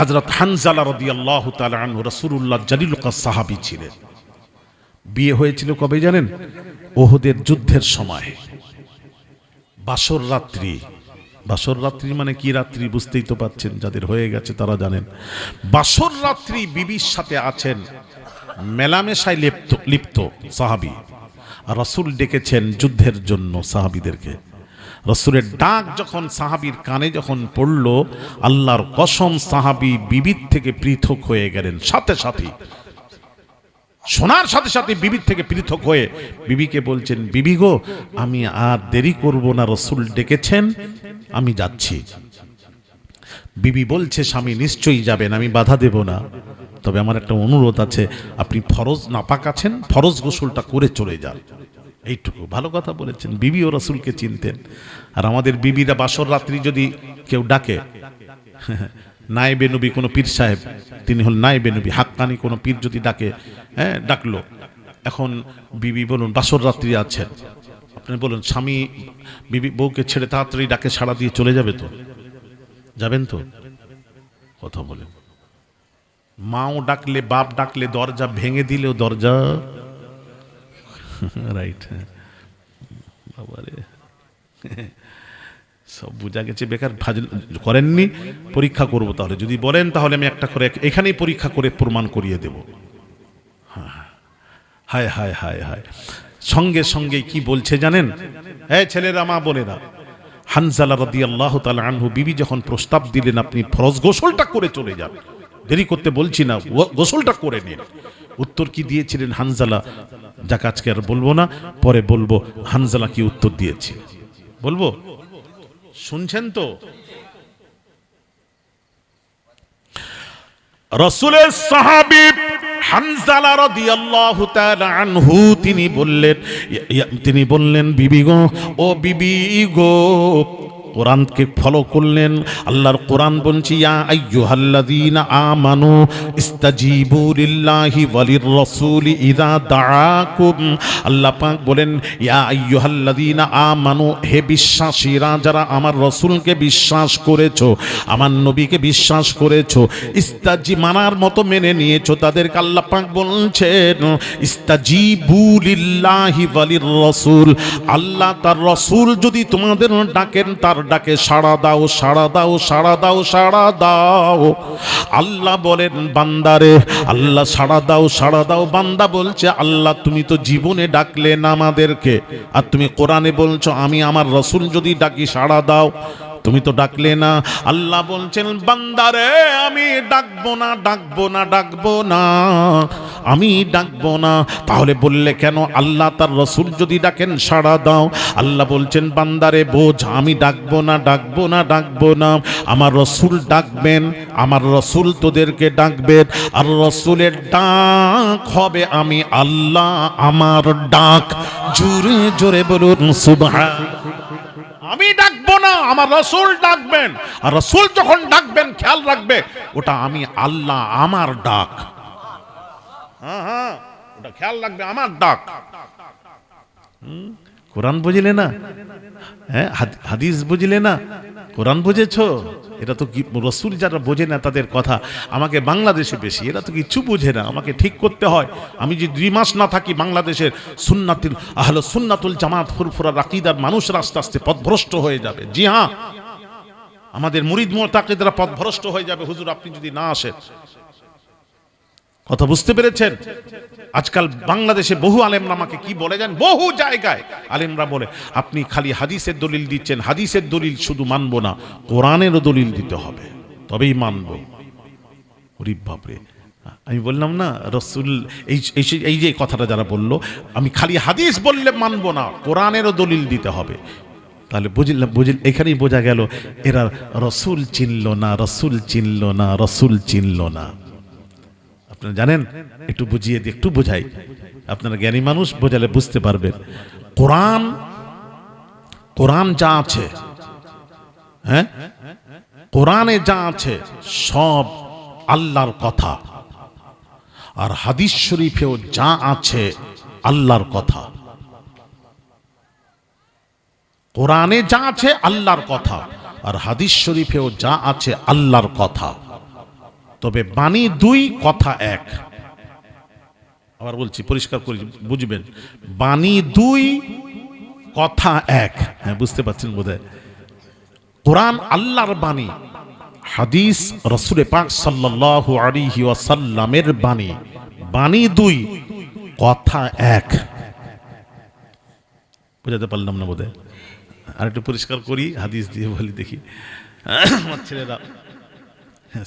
হযরত হানজালা রাদিয়াল্লাহু তাআলা আনহু রাসূলুল্লাহ জলিলুল কদর সাহাবী ছিলেন। বিয়ে হয়েছিল কবে জানেন? উহুদের যুদ্ধের সময়। বাসর রাত্রি। বাসর রাত্রি মানে কি রাত্রি বুঝতেই তো পাচ্ছেন, যাদের হয়ে গেছে তারা জানেন। বাসর রাত্রি বিবির সাথে আছেন, মেলামেশায় লিপ্ত সাহাবী। আর রাসূল ডেকেছেন যুদ্ধের জন্য সাহাবীদেরকে। রাসূলের ডাক যখন সাহাবীর কানে যখন পড়ল, আল্লাহর কসম সাহাবী বিবির থেকে পৃথক হয়ে গেলেন। সাথে সাথে শোনার সাথে সাথে বিবির থেকে পৃথক হয়ে বিবিকে বলছেন, বিবি গো, আমি আর দেরি করব না, রাসূল ডেকেছেন, আমি যাচ্ছি। বিবি বলছে, স্বামী নিশ্চয়ই যাবেন, আমি বাধা দেব না, তবে আমার একটা অনুরোধ আছে, আপনি ফরজ নাপাক আছেন, ফরজ গোসলটা করে চলে যান। এইটুকু ভালো কথা বলেছেন। বিবি ও রাসূলকে চিনতেন। আর আমাদের বিবিরা বাসর রাত্রি যদি কেউ ডাকে, নায়েবে নবী কোনো পীর সাহেব, তিনি হল নায়েবে নবী, হাক্কানি কোনো পীর যদি ডাকে, ডাকলো, এখন বিবি বলুন বাসর রাত্রি আছেন, আপনি বলুন স্বামী বিবি বউকে ছেড়ে তাড়াতাড়ি ডাকে সাড়া দিয়ে চলে যাবে তো? যাবেন তো? কথা বলেন। মাও ডাকলে, বাপ ডাকলে, দরজা ভেঙে দিলেও দরজা রাইট। বাবারে, সব বুঝা গেছে। বেকার ফাজিল করেননি, পরীক্ষা করব তাহলে। যদি বলেন তাহলে আমি একটা করে এখানেই পরীক্ষা করে প্রমাণ করিয়ে দেব। হায় হায় হায় হায়। সঙ্গে সঙ্গে কি বলছে জানেন? ছেলেরা, মা বোনেরা, হানজালা রাদিয়াল্লাহু তাআলা আনহু বিবি যখন প্রস্তাব দিলেন, আপনি ফরজ গোসলটা করে চলে যান, দেরি করতে বলছি না, গোসলটা করে নিন। উত্তর কি দিয়েছিলেন হানজালা? যাকে আজকে আর বলবো না, পরে বলবো হানজালা কি উত্তর দিয়েছে। বলবো, শুনছেন তো? রাসূলের সাহাবী হানজালা রাদিয়াল্লাহু তাআলা আনহু তিনি বললেন, বিবি গো, ও বিবি গো, কোরআনকে ফলো করলেন। আল্লাহর কোরআন বলছে, ইয়া আইয়ুহাল্লাযীনা আমানু ইস্তাজিবু লিল্লাহি ওয়ালির রাসূলি ইযা দাআকুম। আল্লাহ পাক বলেন, ইয়া আইয়ুহাল্লাযীনা আমানু, হে বিশ্বাসীরা, যারা আমার রাসূলকে বিশ্বাস করেছো, আমার নবীকে বিশ্বাস করেছো, মানার মতো মেনে নিয়েছো, তাদেরকে আল্লাহ পাক বলছেন ইস্তাজিবু লিল্লাহি ওয়ালির রাসূল। আল্লাহ তার রাসূল যদি তোমাদের ডাকেন, তার ডাকে সাড়া দাও, সাড়া দাও, সাড়া দাও, সাড়া দাও। আল্লাহ বলেন, বান্দারে, আল্লাহ সাড়া দাও, সাড়া দাও। বান্দা বলছে, আল্লাহ তুমি তো জীবনে ডাকলে না আমাদেরকে, আর তুমি কোরআনে বলছো আমি আমার রাসূল যদি ডাকি সাড়া দাও, তুমি তো ডাকলে না। আল্লাহ বলছেন, বান্দারে, আমি ডাকবো না, ডাকবো না, ডাকবো না, আমি ডাকবো না। তাহলে বললে কেন? আল্লাহ তার রাসূল যদি ডাকেন সাড়া দাও। আল্লাহ বলছেন, বান্দারে বোঝ, আমি ডাকবো না, ডাকবো না, ডাকবো না, আমার রাসূল ডাকবেন, আমার রাসূল তোদেরকে ডাকবেন। আর রাসূলের ডাক হবে আমি আল্লাহ আমার ডাক। জোরে জোরে বলুন সুবহান। আমি ডাকবো না, আমার রাসূল ডাকবেন। আর রাসূল যখন ডাকবেন, খেয়াল রাখবে, ওটা আমি আল্লাহ আমার ডাক। হ্যাঁ, ওটা খেয়াল রাখবে, আমার ডাক। কোরআন বুঝলে না? হাদিস বুঝলে না? কোরআন বুঝেছো? এটা তো কি রাসূল যারা বোঝে না তাদের কথা, আমাকে বাংলাদেশে বেশি, এরা তো কিছু বুঝে না, আমাকে ঠিক করতে হয়। আমি যদি 2 মাস না থাকি, বাংলাদেশের সুন্নাতুল আহলে সুন্নাতুল জামাত ফুরফুরা আকীদার মানুষরা আস্তে আস্তে পথভ্রষ্ট হয়ে যাবে। জি হ্যাঁ, আমাদের মুরিদ মুতাকিদরা পথভ্রষ্ট হয়ে যাবে হুজুর আপনি যদি না আসেন। কথা বুঝতে পেরেছেন? আজকাল বাংলাদেশে বহু আলেমরা আমাকে কি বলে যান, বহু জায়গায় আলেমরা বলে, আপনি খালি হাদিসের দলিল দিচ্ছেন, হাদিসের দলিল শুধু মানবো না, কোরআনেরও দলিল দিতে হবে, তবেই মানবো। ওরে বাপরে, আমি বললাম না রাসূল এই যে কথাটা যারা বললো, আমি খালি হাদিস বললে মানবো না, কোরআনেরও দলিল দিতে হবে। তাহলে বুঝলাম, এখানেই বোঝা গেল এরা রাসূল চিনল না, রাসূল চিনল না, রাসূল চিনল না। আপনারা জানেন, একটু বুঝিয়ে দিই, একটু বোঝাই, আপনারা জ্ঞানী মানুষ, বোঝালে বুঝতে পারবেন। কোরআন যা আছে, হ্যাঁ, কোরআনে যা আছে সব আল্লাহর কথা, আর হাদিস শরীফেও যা আছে আল্লাহর কথা। কোরআনে যা আছে আল্লাহর কথা, আর হাদিস শরীফেও যা আছে আল্লাহর কথা। তবে বাণী দুই, কথা এক। আবার বলছি, পরিষ্কার করে বুঝবেন, বাণী দুই, কথা এক। হ্যাঁ, বুঝতে পারছেন বোধহয়। কোরআন আল্লাহর বাণী, হাদিস রাসূল পাক সাল্লাল্লাহু আলাইহি ওয়াসাল্লামের বাণী। বাণী দুই, কথা এক। বুঝাতে পারলাম না বোধহয়? আর একটু পরিষ্কার করি, হাদিস দিয়ে বলি দেখি। আমার ছেলেরা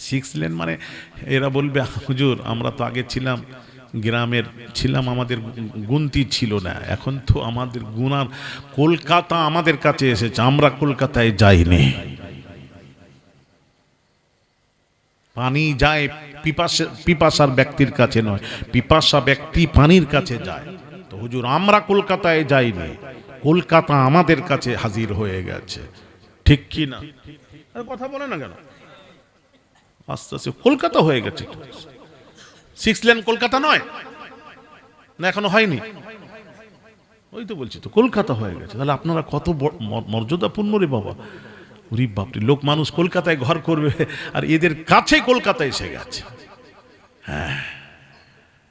শিখছিলেন, মানে এরা বলবে, হুজুর আমরা তো আগে ছিলাম গ্রামের, ছিলাম, আমাদের গুনতি ছিল না, এখন তো আমাদের গুনার, কলকাতা আমাদের কাছে এসেছে, আমরা কলকাতায় যাইনি। পানি যায় পিপাসার ব্যক্তির কাছে নয়, পিপাসা ব্যক্তি পানির কাছে যায়। তো হুজুর আমরা কলকাতায় যাইনি, কলকাতা আমাদের কাছে হাজির হয়ে গেছে। ঠিক কি না? কথা বলে না কেন? আস্তে আস্তে কলকাতা হয়ে গেছে। 6 লেন কলকাতা নয় না, এখনো হয়নি। ওই তো বলছি তো, কলকাতা হয়ে গেছে। তাহলে আপনারা কত মর্যাদাপূর্ণ রে বাবা। ওরে বাপরে, লোক মানুষ কলকাতায় ঘর করবে, আর এদের কাছে কলকাতা এসে গেছে। হ্যাঁ,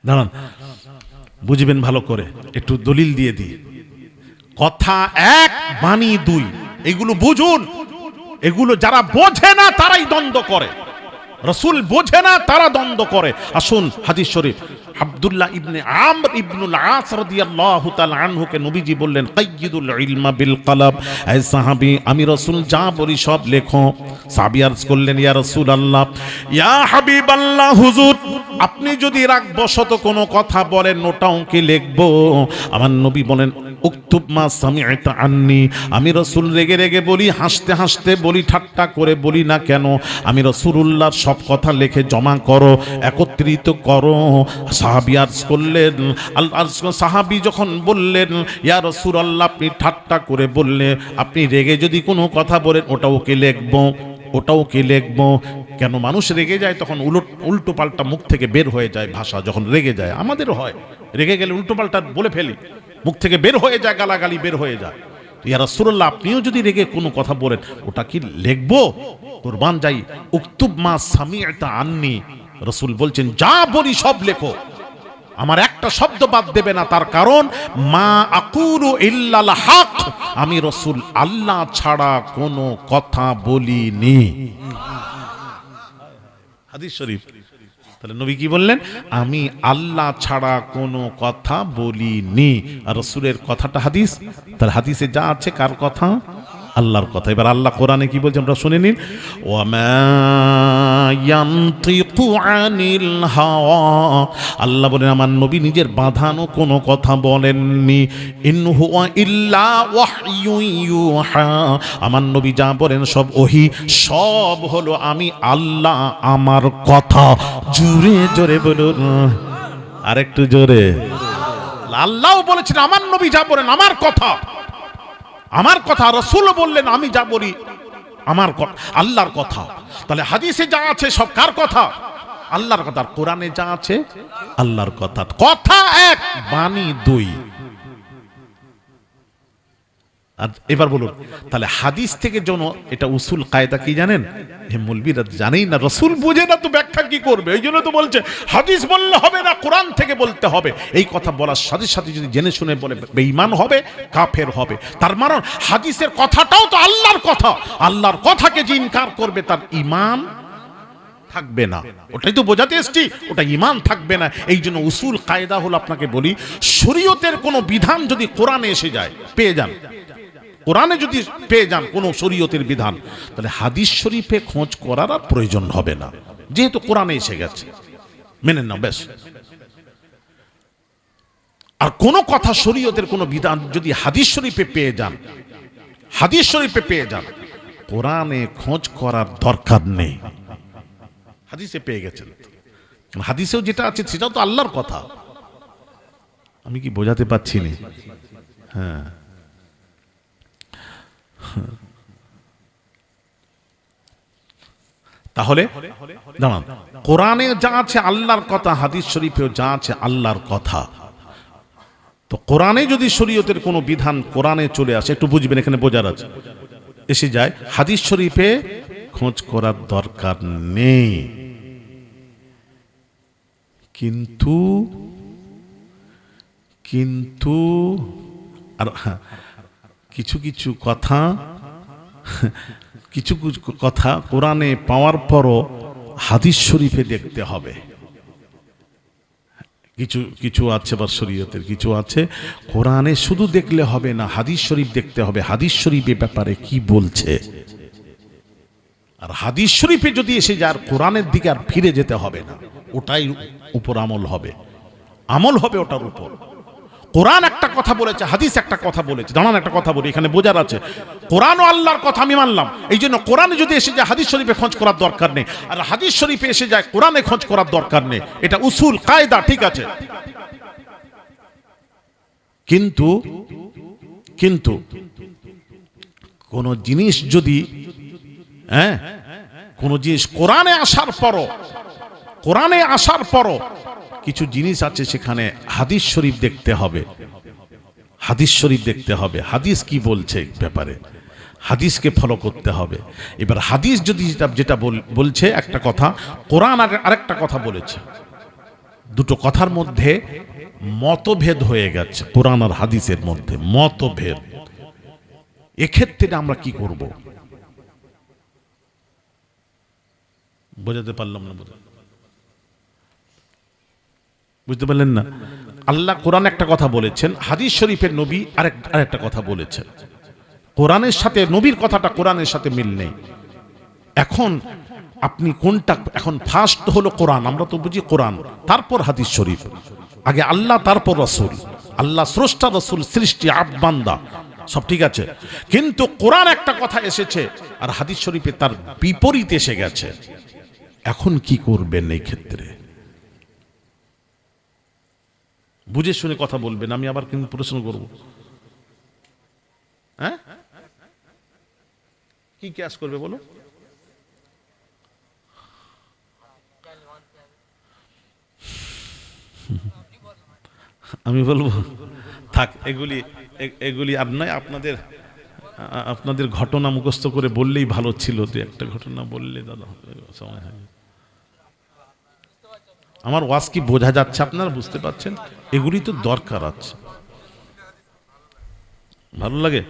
দাঁড়ান বুঝবেন ভালো করে, একটু দলিল দিয়ে দিই। কথা এক, বাণী দুই, এগুলো বুঝুন। এগুলো যারা বোঝে না তারাই দ্বন্দ্ব করে, রাসূল বোঝে না তারা দ্বন্দ্ব করে। আসুন হাদিস শরীফ, আব্দুল্লাহ ইবনে আমর ইবনুল আস রাদিয়াল্লাহু তাআলা আনহুকে নবীজি বললেন, কাইয়িদুল ইলমা বিল কলম। এই সাহাবী, আমি রাসূল যা বলি সব লেখো। সাহাবী আরজ করলেন, ইয়া রাসূলুল্লাহ, ইয়া হাবিবাল্লাহ, হুজুর আপনি যদি রাগবশত কোনো কথা বলেন ওটাও কি লিখবো? আমার নবী বলেন, উকতুব মা সামি'তা আন্নি। আমি রাসূল রেগে রেগে বলি, হাসতে হাসতে বলি, ঠাট্টা করে বলি না কেন, আমি রাসূলুল্লাহর সব কথা লিখে জমা করো, একত্রিত করো। সাহাবী আরজ করলেন, সাহাবী যখন বললেন, ইয়া রাসূলুল্লাহ আপনি ঠাট্টা করে বললে, আপনি রেগে যদি কোনো কথা বলেন ওটাও কি লিখবো? ওটাও কি লিখবো? কেন মানুষ রেগে যায় তখন উল্টো পাল্টা মুখ থেকে বের হয়ে যায় ভাষা। যখন রেগে যায়, আমাদেরও হয়, রেগে গেলে উল্টো পাল্টা বলে ফেলি, মুখ থেকে বের হয়ে যায়, গালাগালি বের হয়ে যায়। ইয়া রাসূলুল্লাহ আপনিও যদি রেগে কোনো কথা বলেন ওটা কি লিখবো? কুরবান যাই, উকতুব মা সামি'তা আন্নি। রাসূল বলছেন, যা বলি সব লেখো, আমার একটা শব্দ বাদ দেবে না। তার কারণ, মা আকুলু ইল্লাল হক, আমি রাসূল আল্লাহ ছাড়া কোনো কথা বলিনি। হাদিস শরীফ। তাহলে নবী কি বললেন? আমি আল্লাহ ছাড়া কোনো কথা বলিনি। আর রাসূলের কথাটা হাদিস। তাহলে হাদিসে যা আছে কার কথা? আল্লাহর কথা। এবার আল্লাহ কোরআনে কি বলছেন আমরা শুনে নিন। ওয়ামা ইয়ানতিকু আনিল হাওয়া, আল্লাহ বলেন আমার নবী নিজের বাঁধানো কোনো কথা বলেননি। ইন হুয়া ইল্লা ওয়াহয়ু ইউহা, আমার নবী যা বলেন সব ওহী, সব হলো আমি আল্লাহ আমার কথা। জোরে জোরে বলুন, আরেকটু জোরে। আল্লাহও বলেছেন আমার নবী যা বলেন আমার কথা, আমার কথা। রাসূল বললেন আমি যা বলি আমার আল্লাহর কথা। তাহলে হাদিসে যা আছে সব কার কথা? আল্লাহর কথা। কোরআনে যা আছে আল্লাহর কথা। কথা এক, বাণী দুই। আর এবার বলুন, তাহলে হাদিস থেকে যেন এটা উসুল কায়দা কি জানেন? হে মৌলবীরা জানেই না, রাসূল বুঝে না তো ব্যাখ্যা কি করবে? এই জন্য তো বলছে হাদিস বললে হবে না, কোরআন থেকে বলতে হবে। এই কথা বলার সাথে সাথে যদি জেনে শুনে বলে, বেঈমান হবে, কাফের হবে। তার মানে হাদিসের কথাটাও তো আল্লাহর কথা। আল্লাহর কথাকে যে ইনকার করবে তার ঈমান থাকবে না। ওটাই তো বোঝাতে এসেছি, ওটা ঈমান থাকবে না। এই জন্য উসুল কায়দা হলো, আপনাকে বলি, শরীয়তের কোনো বিধান যদি কোরআনে এসে যায়, পেয়ে যান, কোরআনে যদি পেয়ে যান কোন শরীয়তের বিধান, তাহলে হাদিস শরীফে খোঁজ করার আর প্রয়োজন হবে না, যেহেতু কোরআনে এসে গেছে, মেনে নাও ব্যাস। আর কোন কথা শরীয়তের কোন বিধান যদি হাদিস শরীফে পেয়ে যান, হাদিস শরীফে পেয়ে যান, কোরআনে খোঁজ করার দরকার নেই, হাদিসে পেয়ে গেছেন। হাদিসেও যেটা আছে সেটাও তো আল্লাহর কথা। আমি কি বোঝাতে পারছি না? হ্যাঁ, তাহলে দাঁড়ান, কোরআনে যা আছে আল্লাহর কথা, হাদিস শরীফেও যা আছে আল্লাহর কথা। তো কোরআনে যদি শরীয়তের কোনো বিধান কোরআনে চলে আসে, একটু বুঝবেন, এখানে বোঝার আছে, এসে যায়, হাদিস শরীফে খোঁজ করার দরকার নেই। কিন্তু কিন্তু আর কিছু কিছু কথা কিছু কিছু কথা কোরআনে পাওয়ার পরও হাদিস শরীফে দেখতে হবে। কিছু কিছু আছে বা শরীয়তের কিছু আছে কোরআনে শুধু দেখলে হবে না, হাদিস শরীফ দেখতে হবে। হাদিস শরীফের ব্যাপারে কি বলছে, আর হাদিস শরীফে যদি এসে যায় কোরআনের দিকে আর ফিরে যেতে হবে না, ওটাই উপর আমল হবে, আমল হবে ওটার উপর। কোরআন একটা কথা বলেছে, হাদিস একটা কথা বলেছে। দাঁড়ান একটা কথা বলি, এখানে বোঝার আছে। কোরআন ও আল্লাহর কথা আমি মানলাম, এই জন্য কোরআনে যদি এসে যায় হাদিস শরীফে খোঁজ করার দরকার নেই, আর হাদিস শরীফে এসে যায় কোরআনে খোঁজ করার দরকার নেই। এটা উসুল কায়দা, ঠিক আছে। কিন্তু কিন্তু কোন জিনিস যদি কোন জিনিস কোরআনে আসার পরও কিছু জিনিস আছে সেখানে হাদিস শরীফ দেখতে হবে, হাদিস শরীফ দেখতে হবে, হাদিস কি বলছে ব্যাপারে, হাদিসকে ফলো করতে হবে। এবার হাদিস যদি যেটা বলছে একটা কথা, কোরআন আরেকটা কথা বলেছে, দুটো কথার মধ্যে মতভেদ হয়ে গেছে, কোরআন আর হাদিসের মধ্যে মতভেদ। এক্ষেত্রে আমরা কি করব? বোঝাতে পারলাম না? বুঝতে পারলেন না? আল্লাহ কোরআন একটা কথা বলেছেন, হাদিস শরীফের নবী আরেকটা কথা বলেছেন। কোরআনের সাথে নবীর কথাটা কোরআনের সাথে মিল নেই। এখন আপনি কোনটা, এখন ফার্স্ট হলো কোরআন, আমরা তো বুঝি কোরআন, তারপর হাদিস শরীফ, আগে আল্লাহ তারপর রাসূল। আল্লাহ স্রষ্টা, রাসূল সৃষ্টি, আব্দ বান্দা, সব ঠিক আছে। কিন্তু কোরআন একটা কথা এসেছে আর হাদিস শরীফে তার বিপরীত এসে গেছে। এখন কি করবেন এই ক্ষেত্রে? বুঝে শুনে কথা বলবেন, আমি আবার কিন্তু প্রশ্ন করব। হ্যাঁ, কি ক্যাশ করবে বলো? আমি বলবো থাক, এগুলি আর নয়। আপনাদের ঘটনা মুখস্থ করে বললেই ভালো ছিল, তো একটা ঘটনা বললে দাদা সময় হয়। আমার ওয়াজ কি বোঝা যাচ্ছে? আপনারা বুঝতে পারছেন? এগুলি তো দরকার আছে, ভালো লাগে।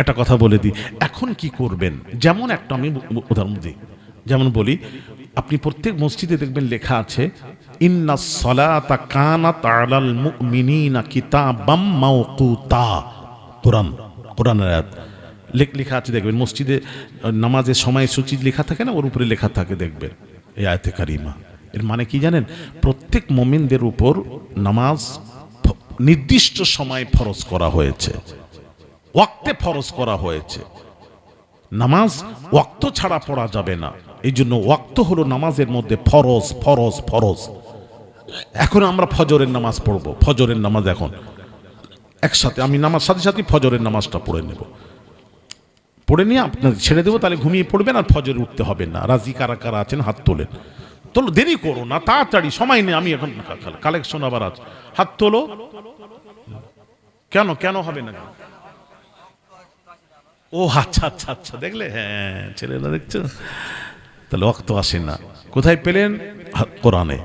একটা কথা বলে দিই, এখন কি করবেন? যেমন একটা আমি উদাহরণ দিই, যেমন বলি, আপনি প্রত্যেক মসজিদে দেখবেন লেখা আছে ইন্নাস সালাতা কানাত আলাল মুমিনিনা কিতাবাম মাওকুতা। কোরআনের আয়াত লেখা আছে, দেখবেন মসজিদে নামাজের সময়সূচি লেখা থাকে না, ওর উপরে লেখা থাকে, দেখবেন এই আয়াতে কারিমা। এর মানে কি জানেন? প্রত্যেক মুমিনদের উপর নামাজ নির্দিষ্ট সময় ফরজ করা হয়েছে, ওয়াক্তে ফরজ করা হয়েছে। নামাজ ওয়াক্ত ছাড়া পড়া যাবে না, এই জন্য ওয়াক্ত হলো নামাজের মধ্যে ফরজ ফরজ ফরজ। এখন আমরা ফজরের নামাজ পড়বো, ফজরের নামাজ এখন একসাথে আমি নামাজ সাথে সাথে ফজরের নামাজটা পড়ে নেব, পড়ে নিয়ে আপনার ছেড়ে দেবো, তাহলে ঘুমিয়ে পড়বেন আর ফজরে উঠতে হবে না। রাজি কারা কারা আছেন হাত তোলেন, তোলো, দেরি করো না, তাড়াতাড়ি, সময় নেই, আমি এখন কালেকশন আবার আছে, হাত তোলো। কেন কেন হবে না? ও আচ্ছা আচ্ছা আচ্ছা, দেখলে? হ্যাঁ, ছেলেরা দেখছো, তাহলে ওয়াক্ত আসে না। কোথায় পেলেন? কোরআনে।